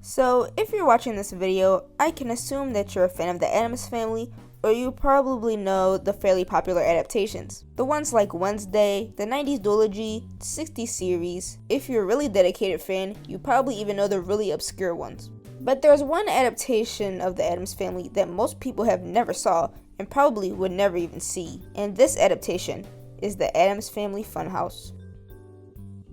So, if you're watching this video, I can assume that you're a fan of the Addams Family, or you probably know the fairly popular adaptations. The ones like Wednesday, the 90s duology, 60s series. If you're a really dedicated fan, you probably even know the really obscure ones. But there's one adaptation of the Addams Family that most people have never saw and probably would never even see. And this adaptation is the Addams Family Fun House.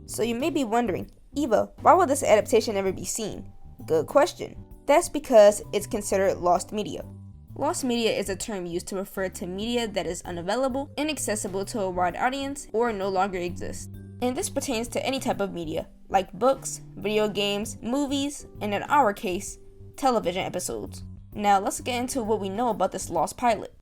So you may be wondering, Eva, why will this adaptation never be seen? Good question. That's because it's considered lost media. Lost media is a term used to refer to media that is unavailable, inaccessible to a wide audience, or no longer exists. And this pertains to any type of media, like books, video games, movies, and in our case, television episodes. Now let's get into what we know about this lost pilot.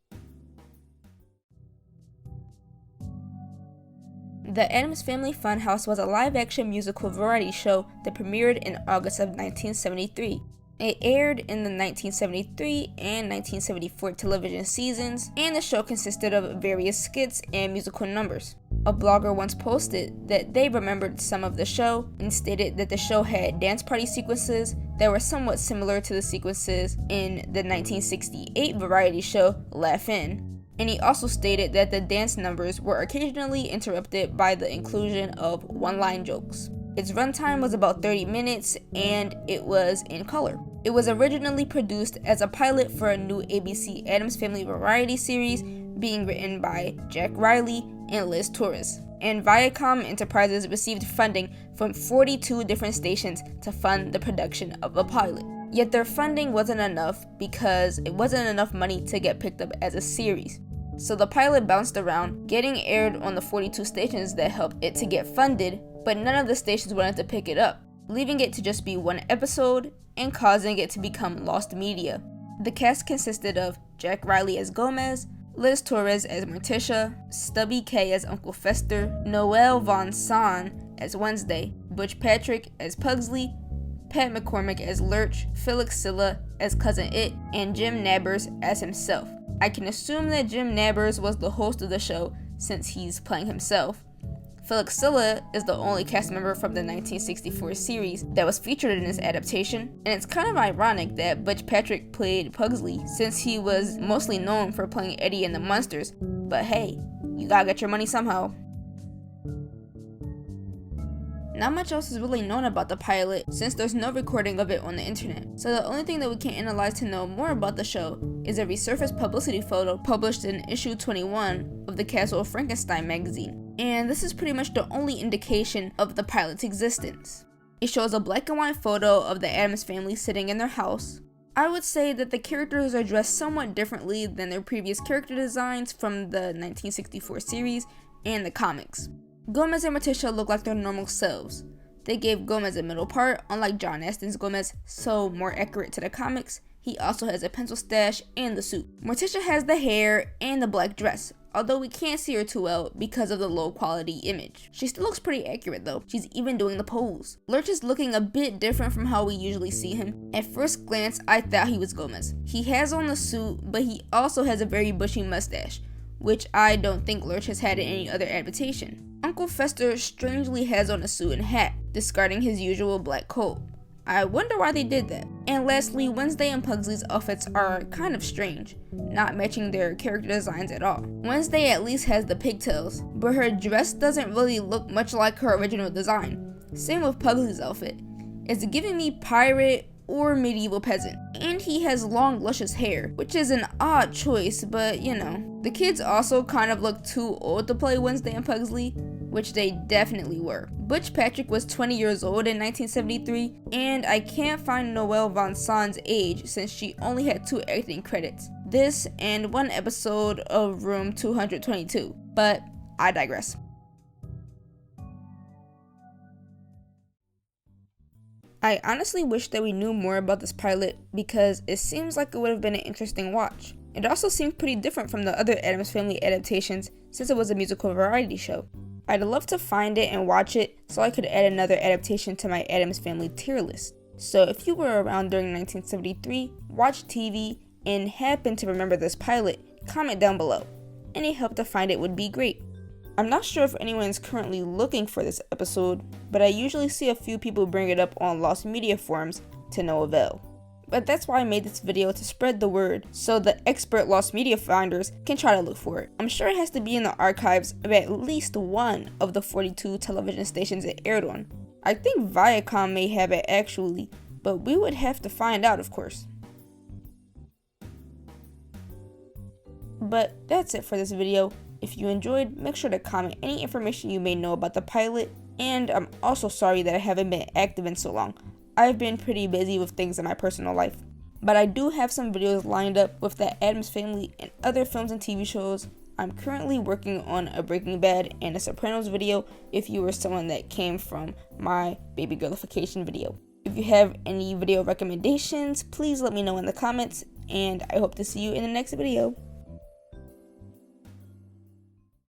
The Addams Family Fun House was a live-action musical variety show that premiered in August of 1973. It aired in the 1973 and 1974 television seasons, and the show consisted of various skits and musical numbers. A blogger once posted that they remembered some of the show and stated that the show had dance party sequences that were somewhat similar to the sequences in the 1968 variety show Laugh In. And he also stated that the dance numbers were occasionally interrupted by the inclusion of one-line jokes. Its runtime was about 30 minutes and it was in color. It was originally produced as a pilot for a new ABC Addams Family variety series being written by Jack Riley and Liz Torres. And Viacom Enterprises received funding from 42 different stations to fund the production of the pilot. Yet their funding wasn't enough because it wasn't enough money to get picked up as a series. So the pilot bounced around, getting aired on the 42 stations that helped it to get funded, but none of the stations wanted to pick it up, leaving it to just be one episode and causing it to become lost media. The cast consisted of Jack Riley as Gomez, Liz Torres as Morticia, Stubby K as Uncle Fester, Noel Von Son as Wednesday, Butch Patrick as Pugsley, Pat McCormick as Lurch, Felix Silla as Cousin It, and Jim Nabbers as himself. I can assume that Jim Nabbers was the host of the show since he's playing himself. Felix Silla is the only cast member from the 1964 series that was featured in this adaptation, and it's kind of ironic that Butch Patrick played Pugsley since he was mostly known for playing Eddie in the Munsters, but hey, you gotta get your money somehow. Not much else is really known about the pilot since there's no recording of it on the internet, so the only thing that we can analyze to know more about the show is a resurfaced publicity photo published in issue 21 of the Castle of Frankenstein magazine, and this is pretty much the only indication of the pilot's existence. It shows a black and white photo of the Addams family sitting in their house. I would say that the characters are dressed somewhat differently than their previous character designs from the 1964 series and the comics. Gomez and Morticia look like their normal selves. They gave Gomez a middle part, unlike John Astin's Gomez, so more accurate to the comics. He also has a pencil stash and the suit. Morticia has the hair and the black dress, although we can't see her too well because of the low quality image. She still looks pretty accurate though. She's even doing the pose. Lurch is looking a bit different from how we usually see him. At first glance, I thought he was Gomez. He has on the suit, but he also has a very bushy mustache, which I don't think Lurch has had in any other adaptation. Uncle Fester strangely has on a suit and hat, discarding his usual black coat. I wonder why they did that. And lastly, Wednesday and Pugsley's outfits are kind of strange, not matching their character designs at all. Wednesday at least has the pigtails, but her dress doesn't really look much like her original design. Same with Pugsley's outfit. It's giving me pirate or medieval peasant. And he has long luscious hair, which is an odd choice, but you know. The kids also kind of look too old to play Wednesday and Pugsley, which they definitely were. Butch Patrick was 20 years old in 1973, and I can't find Noelle Von Son's age since she only had 2 acting credits. This and 1 episode of Room 222, but I digress. I honestly wish that we knew more about this pilot because it seems like it would have been an interesting watch. It also seemed pretty different from the other Addams Family adaptations since it was a musical variety show. I'd love to find it and watch it so I could add another adaptation to my Addams Family tier list. So if you were around during 1973, watched TV, and happen to remember this pilot, comment down below. Any help to find it would be great. I'm not sure if anyone's currently looking for this episode, but I usually see a few people bring it up on Lost Media forums to no avail. But that's why I made this video, to spread the word so the expert Lost Media finders can try to look for it. I'm sure it has to be in the archives of at least one of the 42 television stations it aired on. I think Viacom may have it actually, but we would have to find out, of course. But that's it for this video. If you enjoyed, make sure to comment any information you may know about the pilot, and I'm also sorry that I haven't been active in so long. I've been pretty busy with things in my personal life. But I do have some videos lined up with the Addams Family and other films and TV shows. I'm currently working on a Breaking Bad and a Sopranos video if you were someone that came from my baby girlification video. If you have any video recommendations, please let me know in the comments, and I hope to see you in the next video.